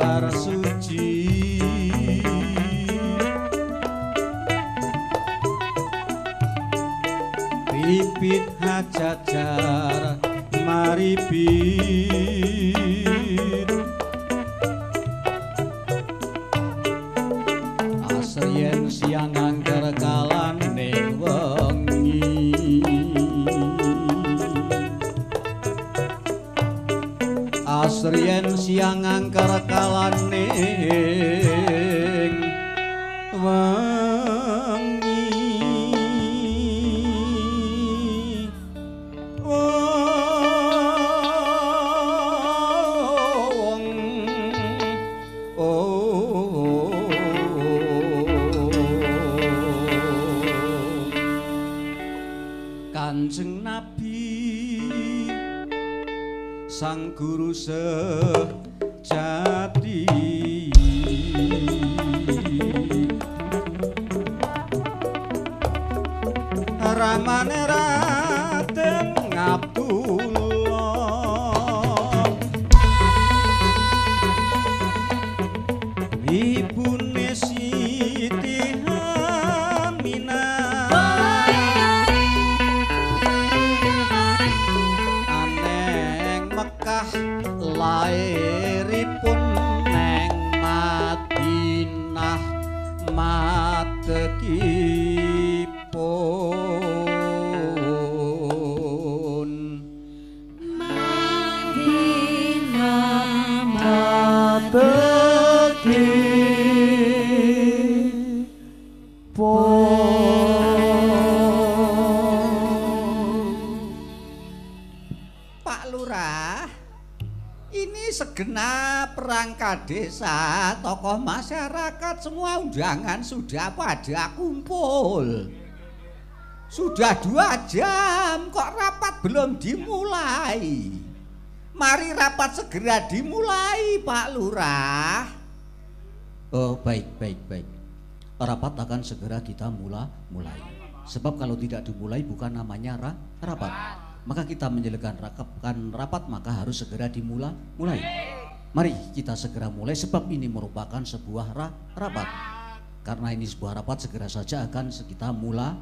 lembar suci bibit hajajar maribit asrien siang angger kalane wengi asrien siang angger kalane Kanjeng Nabi Sang Guru sejati Ramane Raden Abdullah Ibune Siti Aminah Aneng Mekah lairipun neng Madinah matekipun Madinah Pak Lurah, ini segenap perangkat desa, tokoh masyarakat, semua undangan sudah pada kumpul. Sudah 2 jam, kok rapat belum dimulai? Mari rapat segera dimulai, Pak Lurah. Oh, baik. Rapat akan segera kita mulai. Sebab kalau tidak dimulai bukan namanya rapat. Maka kita menjalankan rapat maka harus segera dimulai. Mari kita segera mulai sebab ini merupakan sebuah rapat. Karena ini sebuah rapat segera saja akan kita mulai.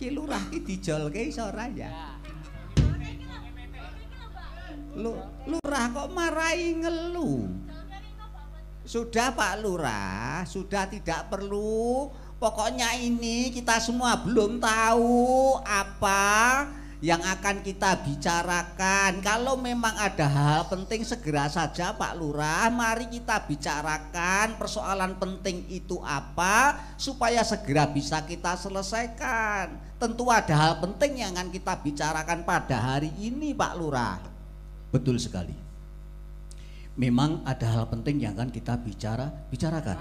Ki lurah ki dijolke iso ora ya? Lurah kok marahi ngelu? Sudah Pak Lurah, sudah tidak perlu. Pokoknya ini kita semua belum tahu apa yang akan kita bicarakan. Kalau memang ada hal penting segera saja Pak Lurah, mari kita bicarakan persoalan penting itu apa supaya segera bisa kita selesaikan. Tentu ada hal penting yang akan kita bicarakan pada hari ini Pak Lurah. Betul sekali. Memang ada hal penting yang akan kita bicarakan.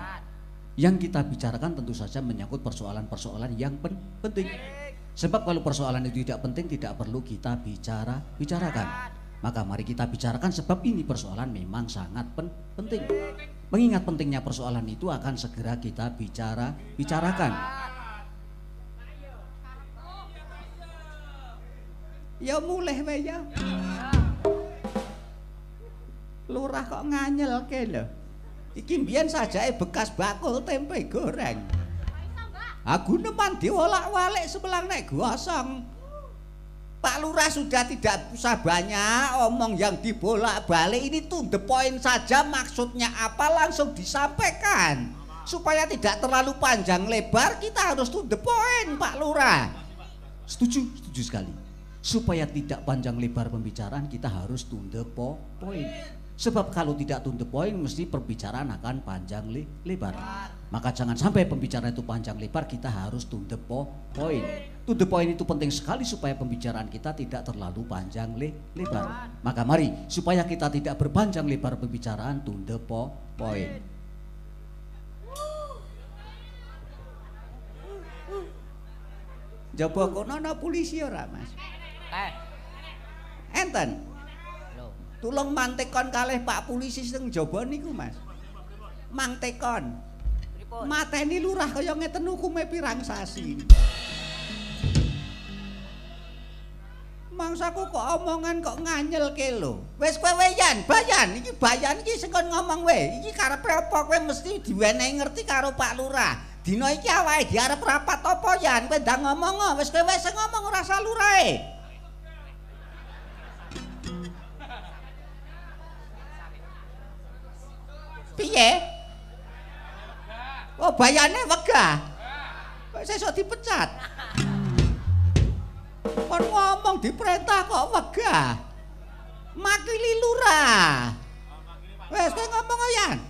Yang kita bicarakan tentu saja menyangkut persoalan-persoalan yang penting. Sebab kalau persoalan itu tidak penting tidak perlu kita bicarakan. Maka mari kita bicarakan sebab ini persoalan memang sangat penting. Mengingat pentingnya persoalan itu akan segera kita bicarakan. Ya mulai ya. Lurah kok nganyel ke lho. Iki mbiyen sajake bekas bakul tempe goreng. Aku neman diolak-walik sebelang nek gosong. Pak Lurah sudah tidak usah banyak omong yang dibolak-balik, ini to the point saja, maksudnya apa langsung disampaikan. Supaya tidak terlalu panjang lebar kita harus to the point Pak Lurah. Setuju sekali. Supaya tidak panjang lebar pembicaraan kita harus to the point. Sebab kalau tidak to the point mesti perbicaraan akan panjang lebar. Maka jangan sampai pembicaraan itu panjang lebar, kita harus to the point. To the point itu penting sekali supaya pembicaraan kita tidak terlalu panjang lebar. Maka mari supaya kita tidak berpanjang lebar pembicaraan, to the point. Coba kono ana polisi ora, Mas? Enten. Tulung mantekon kalih Pak polisi sing jaba niku, Mas. Mantekon. Mateni lurah kaya ngeten hukume pirang sasi. mangsaku kok omongan kok nganyelke lho. Wis kowe bayan iki sing kon ngomong we. Iki karepe apa kowe mesti diwenehi ngerti karo Pak Lurah. Dina iki awake diarep rapat apa yan kowe ndang ngomong wis kowe sing ngomong ora usah lurahe. Piye? Oh bayane wegah. Kok sesuk dipecat? Kon ngomong diperintah kok wegah. Makili lurah. Wes kowe ngomong yan.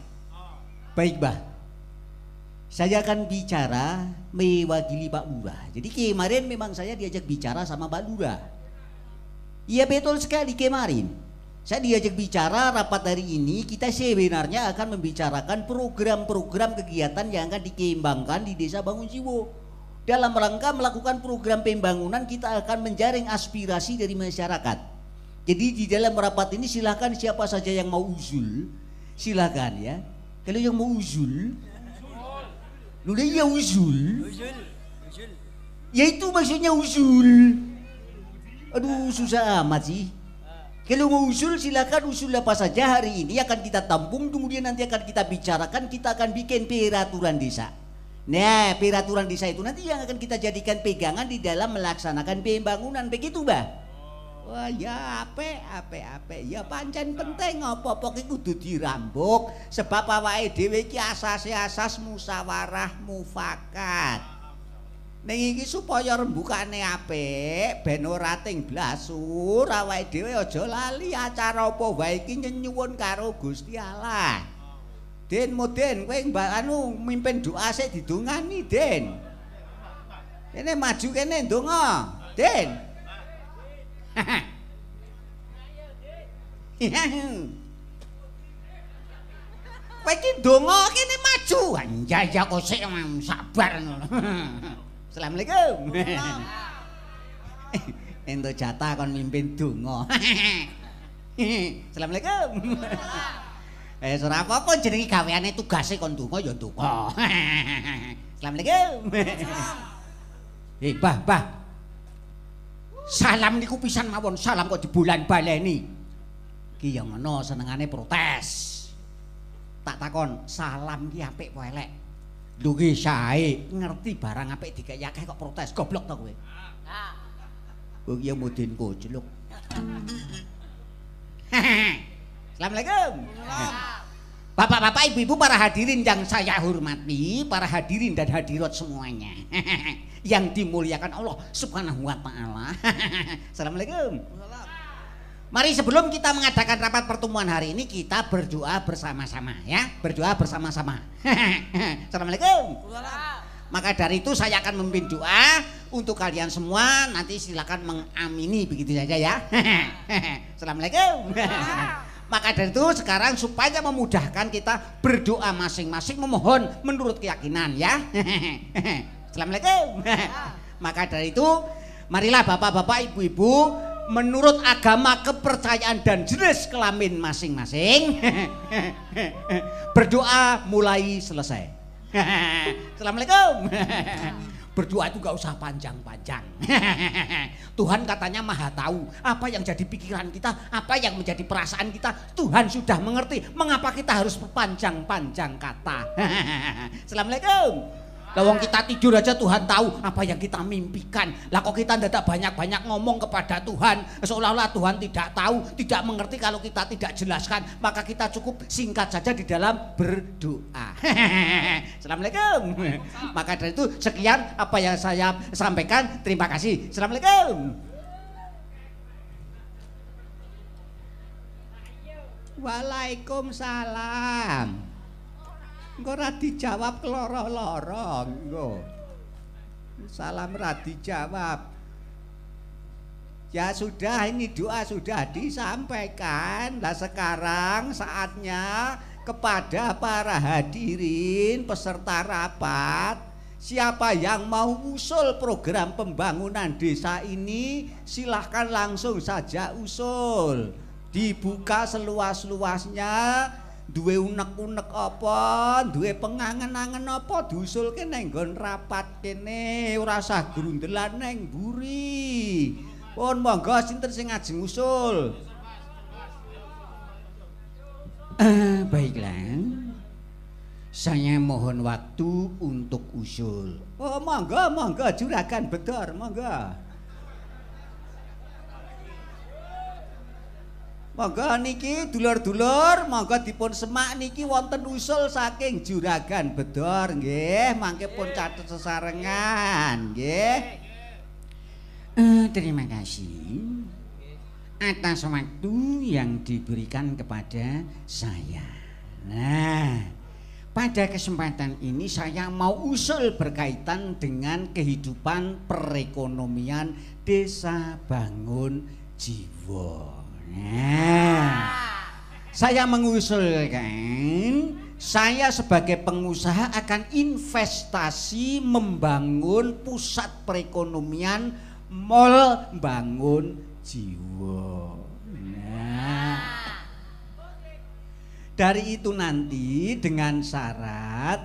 Baik, Mbah. Saya akan bicara mewakili Pak Lurah. Jadi kemarin memang saya diajak bicara sama Pak Lurah. Iya betul sekali kemarin. Saya diajak bicara rapat hari ini kita sebenarnya akan membicarakan program-program kegiatan yang akan dikembangkan di Desa Bangunjiwo. Dalam rangka melakukan program pembangunan kita akan menjaring aspirasi dari masyarakat. Jadi di dalam rapat ini silakan siapa saja yang mau usul, silakan ya. Kalau yang mau usul, lu ya usul. Ya itu maksudnya usul. Aduh susah amat sih. Kalau mau usul silakan usul apa saja hari ini akan kita tampung kemudian nanti akan kita bicarakan kita akan bikin peraturan desa. Nah peraturan desa itu nanti yang akan kita jadikan pegangan di dalam melaksanakan pembangunan begitu Mbah. Wah ya ape ya pancen penting apa-apa ki kudu dirambuk sebab awake dhewe iki asas musyawarah mufakat. Ning iki supaya rembukane apik ben ora ting blasur awake dhewe aja lali acara apa wae iki nyuwun karo Gusti Allah. Den moden kowe anu mimpin doa sik didongani Den. Kene maju kene ndonga Den. Kowe iki ndonga kene maju. Ya kok sik sabar ngono. Assalamualaikum. Ento jatah kon mimpin donga. Assalamualaikum. Ora apa-apa jenenge gaweane tugase kon donga ya donga. Assalamualaikum. Bah. Salam niku pisan mawon, salam kok dibulan baleni. Ki yang ngono senengane protes. Tak takon, salam ki apik apa elek? Lho ki sae, ngerti barang apik digawe akeh kok protes, goblok to kowe. Kok ya mudin kocluk. Assalamualaikum. Bapak-bapak, ibu-ibu, para hadirin yang saya hormati, para hadirin dan hadirat semuanya. Yang dimuliakan Allah Subhanahu wa taala. Assalamualaikum. Mari sebelum kita mengadakan rapat pertemuan hari ini kita berdoa bersama-sama ya, berdoa bersama-sama. Assalamualaikum. Maka dari itu saya akan memimpin doa untuk kalian semua, nanti silakan mengamini begitu saja ya. Assalamualaikum. Maka dari itu sekarang supaya memudahkan kita berdoa masing-masing memohon menurut keyakinan ya. Assalamualaikum. Maka dari itu marilah bapak-bapak ibu-ibu menurut agama kepercayaan dan jenis kelamin masing-masing berdoa mulai selesai. Assalamualaikum. Berdoa itu gak usah panjang-panjang. Tuhan katanya maha tahu apa yang jadi pikiran kita, apa yang menjadi perasaan kita. Tuhan sudah mengerti mengapa kita harus panjang-panjang kata. Assalamualaikum. Lawang kita tidur aja Tuhan tahu apa yang kita mimpikan. Lah kok kita tidak banyak-banyak ngomong kepada Tuhan seolah-olah Tuhan tidak tahu, tidak mengerti kalau kita tidak jelaskan. Maka kita cukup singkat saja di dalam berdoa. Assalamualaikum. Maka dari itu sekian apa yang saya sampaikan. Terima kasih. Assalamualaikum. Waalaikumsalam. Engko ora dijawab keloro-loro engko. Salam ora dijawab. Ya sudah, ini doa sudah disampaikan. Lah sekarang saatnya kepada para hadirin peserta rapat, siapa yang mau usul program pembangunan desa ini silahkan langsung saja usul. Dibuka seluas-luasnya. Duwe unek-unek apa, duwe pengangen-angen apa diusulke nang nggon rapat kene, ora usah grundelan nang mburi. Pun monggo sinten sing ngajeng usul? Baiklah. Saya mohon waktu untuk usul. Oh, monggo, monggo Juragan Bedor, monggo. Monggo niki dulur-dulur, monggo dipun semak niki wonten usul saking Juragan Bedor nggih, mangke pun catet sesarengan nggih. Terima kasih atas waktu yang diberikan kepada saya. Nah, pada kesempatan ini saya mau usul berkaitan dengan kehidupan perekonomian Desa Bangun Jiwo. Nah, saya mengusulkan saya sebagai pengusaha akan investasi membangun pusat perekonomian Mall Bangun Jiwo. Nah, dari itu nanti dengan syarat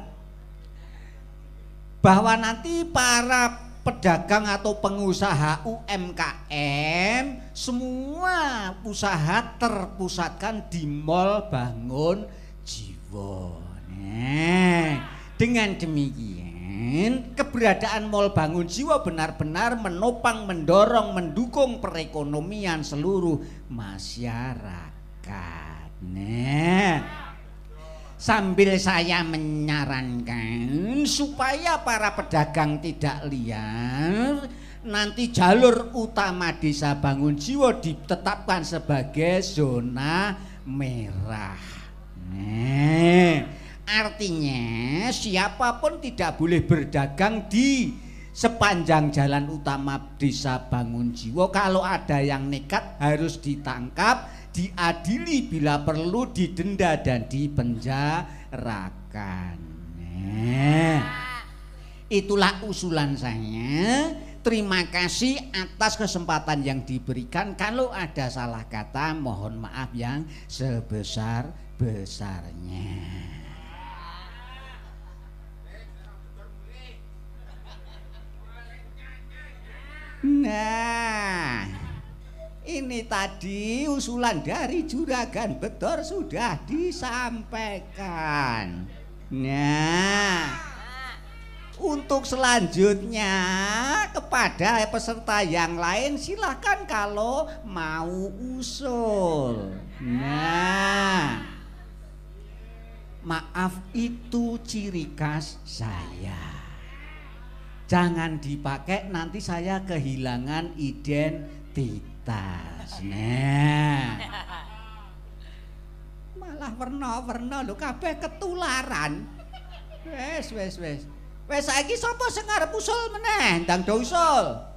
bahwa nanti para pedagang atau pengusaha UMKM semua usaha terpusatkan di Mall Bangun Jiwo. Nah, dengan demikian keberadaan Mall Bangun Jiwo benar-benar menopang, mendorong, mendukung perekonomian seluruh masyarakat. Nah, sambil saya menyarankan supaya para pedagang tidak liar, nanti jalur utama Desa Bangun Jiwo ditetapkan sebagai zona merah. Nah, artinya siapapun tidak boleh berdagang di sepanjang jalan utama Desa Bangun Jiwo. Kalau ada yang nekat harus ditangkap, diadili, bila perlu didenda dan dipenjarakan. Nah, itulah usulan saya. Terima kasih atas kesempatan yang diberikan. Kalau ada salah kata mohon maaf yang sebesar-besarnya. Nah, ini tadi usulan dari Juragan Bedor sudah disampaikan. Nah, untuk selanjutnya kepada peserta yang lain silahkan kalau mau usul. Nah, maaf itu ciri khas saya. Jangan dipakai nanti saya kehilangan identitas. Nah, malah warna-warna lho kabeh ketularan. Wes. Wes saiki sapa sing arep usul meneh? Ndang do usul.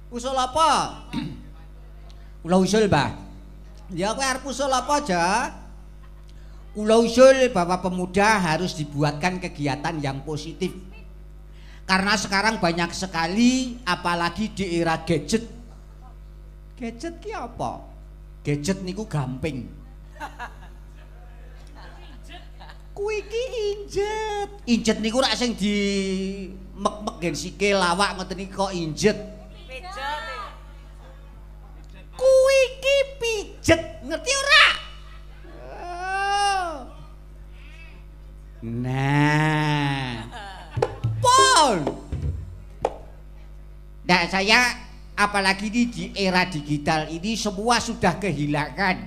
Usul apa? Kula usul, Mbah. Ya kowe arep usul apa, Jak? Kula usul bahwa pemuda harus dibuatkan kegiatan yang positif. Karena sekarang banyak sekali apalagi di era gadget. Gadget ki apa? Gadget niku gamping. Kuwi ki injet. Injet niku rak sing di mek-mek gen sikil lawak ngoten iki kok injet. Pijet. Kuwi ki pijet, ngerti ora? Oh. Nah. Pon. Nah, saya apalagi di era digital ini semua sudah kehilangan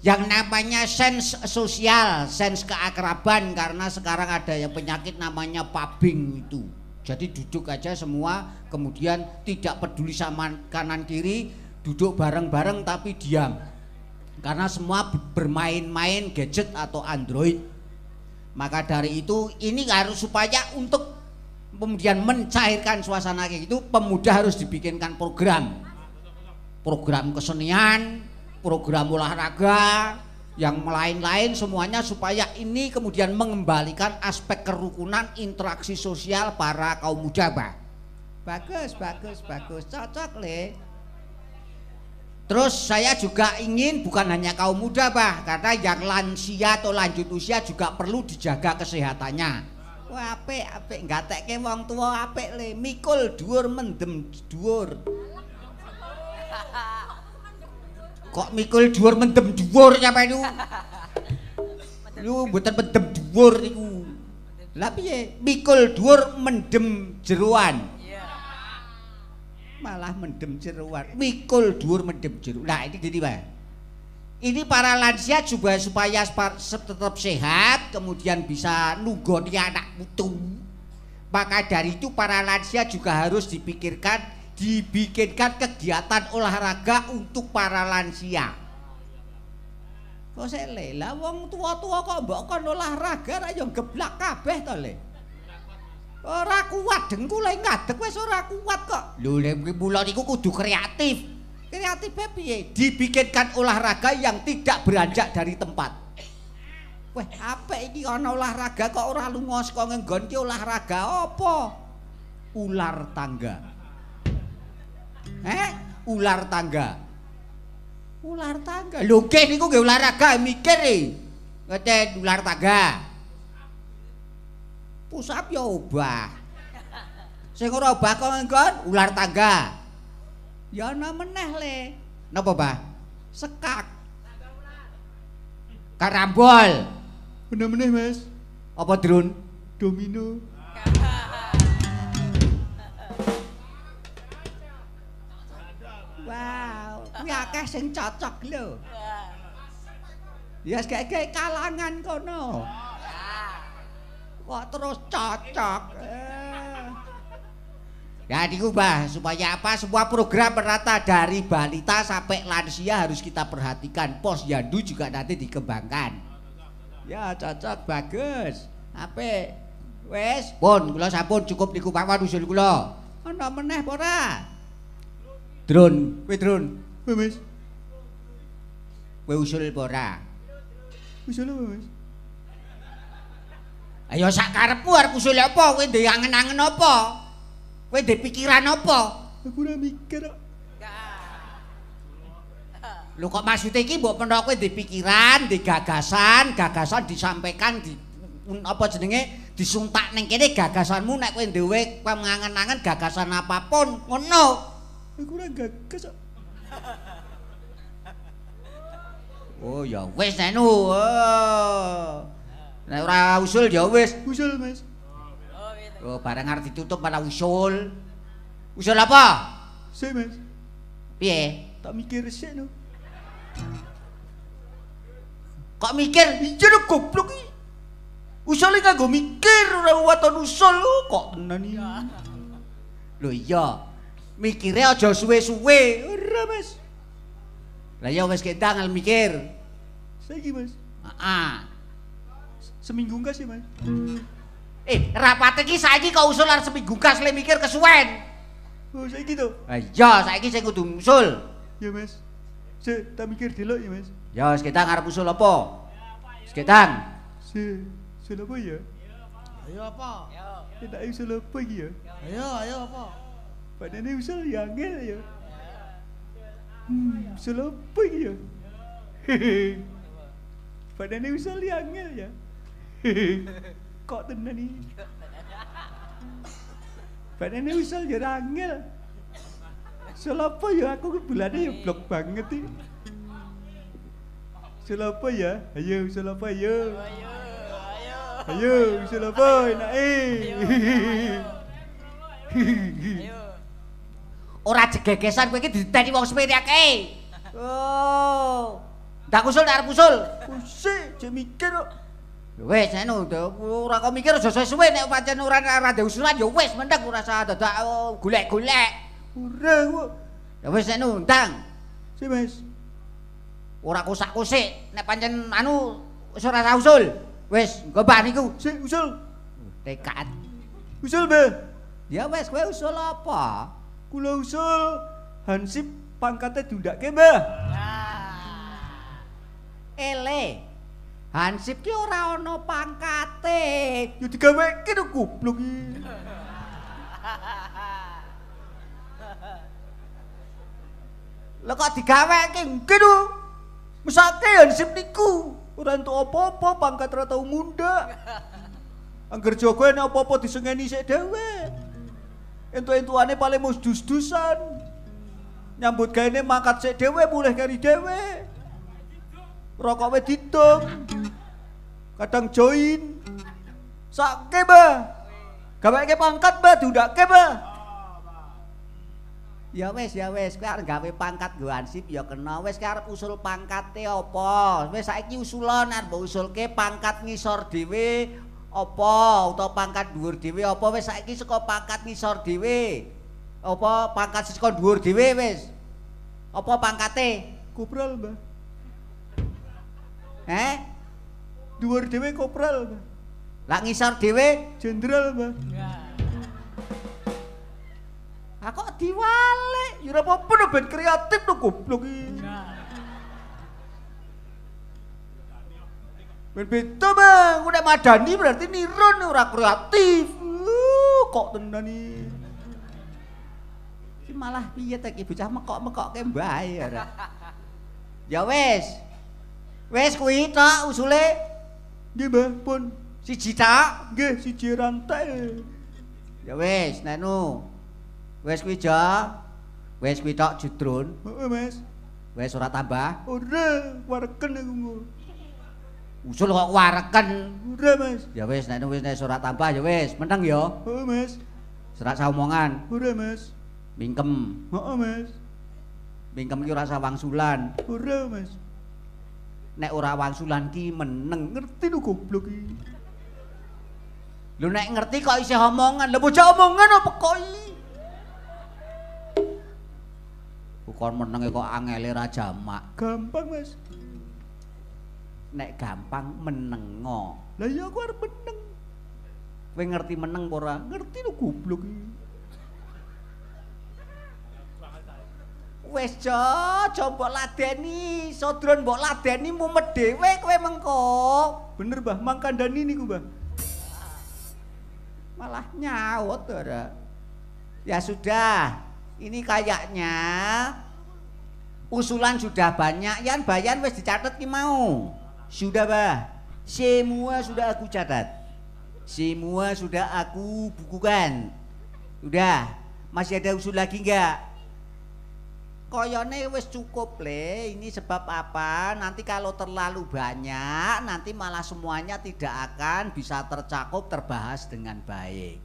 yang namanya sense sosial, sense keakraban, karena sekarang ada yang penyakit namanya pubbing itu. Jadi duduk aja semua, kemudian tidak peduli sama kanan kiri, duduk bareng-bareng tapi diam. Karena semua bermain-main gadget atau Android. Maka dari itu ini harus supaya untuk kemudian mencairkan suasana kayak gitu, pemuda harus dibikinkan program kesenian, program olahraga, yang lain-lain semuanya supaya ini kemudian mengembalikan aspek kerukunan, interaksi sosial para kaum muda, Pak. Bagus, cocok le. Terus saya juga ingin bukan hanya kaum muda, Pak, karena yang lansia atau lanjut usia juga perlu dijaga kesehatannya. Wah apik nggatekke wong tuwa apik le. Mikul dhuwur mendem dhuwur. Kok mikul dhuwur mendem dhuwur sampeyan niku? Lu mboten mendem dhuwur niku. Lah piye? Mikul dhuwur mendem jeroan. Malah mendem jeroan. Mikul dhuwur mendem jeroan. Nah, ini gini, Pak. Ini para lansia juga supaya tetap sehat, kemudian bisa nunggoni anak putu. Maka dari itu para lansia juga harus dibikinkan kegiatan olahraga untuk para lansia. Kok sele lah wong tua-tua kok mbok kon olahraga ra yo geblak kabeh to le. Ora kuat dengkule ngadeg wis ora kuat kok. Lho nek mula niku kudu kreatif. Kreatifnya piye? Dibikinkan olahraga yang tidak beranjak dari tempat. Weh, apik iki ana olahraga kok ora lunga saka nggon ki olahraga apa? Ular tangga. Ular tangga. Ular tangga. Lho nggih niku nggih olahraga mikir e. Ngeten ular tangga. Pusap ya obah. Sing ora obah kok nggon ular tangga. Ya ana meneh le. Napa, Bah? Sekak. Karambol. Meneh-meneh, Mas. Apa drone? Domino. Wow, kuwi akeh sing cocok lho. Ya kayak kalangan kono. Kok terus cocok. Ya niku Mbah, supaya apa? Semua program merata dari balita sampai lansia harus kita perhatikan. Posyandu juga nanti dikembangkan. Ya cocok, bagus. Apik. Wes, pun kula sampun cukup niku pawon usul kula. Ana meneh apa ora? Drone, kowe drone. Kowe, Mas. Kowe usul apa ora? Usul apa, Mas? Ayo sak karepmu arep usul apa? Kowe ndek angen-angen apa? Kowe ndek pikiran apa? Aku ora mikir kok. Lho kok maksudnya iki mbok menawa kowe ndek pikiran, ndek gagasan disampaikan di apa jenenge disuntak ning kene gagasanmu nek kowe dhewe pangangen-angen gagasan apapun ngono. Aku ora gagas kok. Oh ya wis nek nu. Nek ora usul ya wis. Usul, Mas. Oh bareng arep ditutup malah usul. Usul apa? Sik, Mas. Piye? Tak mikir sik no. Kok mikir? Iya lho goblok iki. Usule kanggo mikir ora waton usul kok tenan iki. Lho iya. Mikire aja suwe-suwe. Ora, Mas. Lah ya wis kendang mikir. Saiki, Mas. Heeh. Seminggu kas ya, Mas. Rapat iki saiki kok usul arep seminggu kas le mikir kesuwen. Oh, saiki to. Lah iya, saiki sing kudu usul. Ya, Mas. Sik tak mikir delok ya, Mas. Ya wis kendang arep usul apa? Wis kendang. Usul apa ya? Ayo apa? Ya tak usul apa iki ya? Ayo apa? Padahal usul ya angel ya. Usul apa iki ya? Padahal usul ya angel ya. Kok tenan iki? Padahal usul ya angel. Usul apa ya? Aku bulannya ya blok banget iki. Usul apa ya? Ayo usul apa ayo? Ayo usul apa enak Ora jegegesan kowe iki diteni wong sepene akeh. Oh. Ndak usul ndak arep usul. Pusing, jek mikir kok. Wis anu ora kok mikir aja suwe nek pancen ora ndek usulan ya wis mendek ora usah dadak golek-golek. Ora kok. Ya wis anu ndang. Si Mas. Ora kosak-kosik nek pancen anu wis ora usah usul. Wis nggo mbah niku. Sik usul. Tekad. Usul, Mbah. Ya wis kowe usul apa? Kula usul Hansip pangkatnya diundake, Mbah. Ele. Hansip ki ora ana pangkate. Ya digaweke lho goblok iki. Lah kok digaweke nggih lho. Mesake Hansip niku Ora entuk apa-apa pangkat ra tau mundak. Angger jaga nek apa-apa disengeni sik dhewe. Entuk-entukane paling mus dus-dusan. Nyambut gaene mangkat sik dhewe mulih kari dhewe. Rokok we ditung. Kadang join. Sakke, Mbah. Gaweke pangkat, Mbah, diundake, Mbah. Ya wis, kowe arep gawe pangkat nggo ansip ya kena. Wis kowe arep usul pangkate apa? Wis saiki usulon arep usulke pangkat ngisor dhewe apa utawa pangkat dhuwur dhewe apa wis saiki saka pangkat ngisor dhewe. Apa pangkat saka dhuwur dhewe wis. Apa pangkate? Kopral, Mbah. Dhuwur dhewe kopral, Mbah. Lah ngisor dhewe Jenderal, Mbah. Kok diwalik? Ya ora apa-apa ben kreatif lho goblok iki. Ben beda, Bang. Nek madani berarti nirun ora kreatif. Kok tenan iki. Ki malah piye ta iki bocah mekok-mekokke mbae ora. Ya wis. Wis kuwi tok usule. Nggih, Mbah, pun. Siji tok. Nggih, siji rantai. Ya wis, nenu. Wes kuwi ja. Wes kuwi tok judrun. Heeh, Mas. Wes ora tambah. Ora, wareken aku. Usul kok wareken. Ora, Mas. Ya wis nek wis ora tambah ya wis, meneng ya. Heeh, Mas. Serak saomongan. Ora, Mas. Mingkem. Heeh, Mas. Mingkem ki ora usah wangsulan. Ora, Mas. Nek ora wangsulan ki meneng. Ngerti lho goblok iki. Lho nek ngerti kok isih omongan. Lho bocah omongan apa kok iki? Bukan menenge kok angele ra jamak. Gampang, Mas. Nek gampang menengo. Lah ya aku arep meneng. Kowe ngerti meneng apa ora? Ngerti lho goblok iki. Wes coba ladeni, sodron mbok ladeni mumet dhewe kowe mengko. Bener, Mbah, Mang Kandani niku, Mbah. Malah nyaut ora. Ya sudah, ini kayaknya usulan sudah banyak, Bayan wes dicatat ki mau. Sudah, Bah. Semua sudah aku catat. Semua sudah aku bukukan. Udah, masih ada usul lagi enggak? Koyone wis cukup le, ini sebab apa? Nanti kalau terlalu banyak, nanti malah semuanya tidak akan bisa tercakup terbahas dengan baik.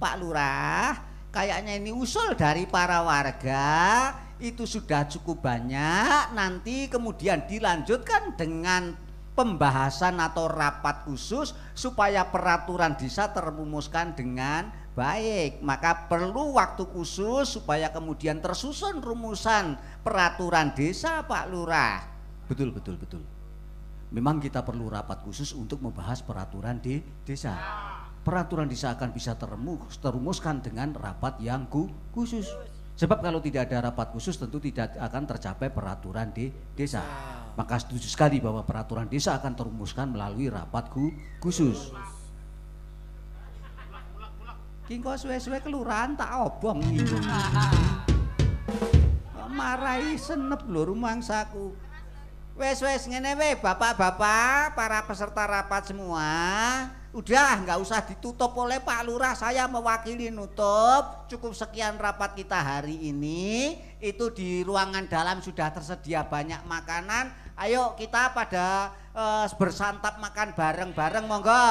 Pak Lurah, kayaknya ini usul dari para warga itu sudah cukup banyak. Nanti kemudian dilanjutkan dengan pembahasan atau rapat khusus supaya peraturan desa terrumuskan dengan baik. Maka perlu waktu khusus supaya kemudian tersusun rumusan peraturan desa, Pak Lurah. Betul. Memang kita perlu rapat khusus untuk membahas peraturan di desa. Peraturan desa akan bisa terumuskan dengan rapat yang khusus. Sebab kalau tidak ada rapat khusus tentu tidak akan tercapai peraturan di desa. Maka setuju sekali bahwa peraturan desa akan terumuskan melalui rapat khusus. Ki kok suwe-suwe kelurahan tak obong iki. Marahi senep lho rumangsaku. Wes ngene we Bapak-bapak, para peserta rapat semua. Udah nggak usah ditutup oleh Pak Lurah, saya mewakili nutup. Cukup sekian rapat kita hari ini. Itu di ruangan dalam sudah tersedia banyak makanan. Ayo kita pada bersantap makan bareng-bareng monggo.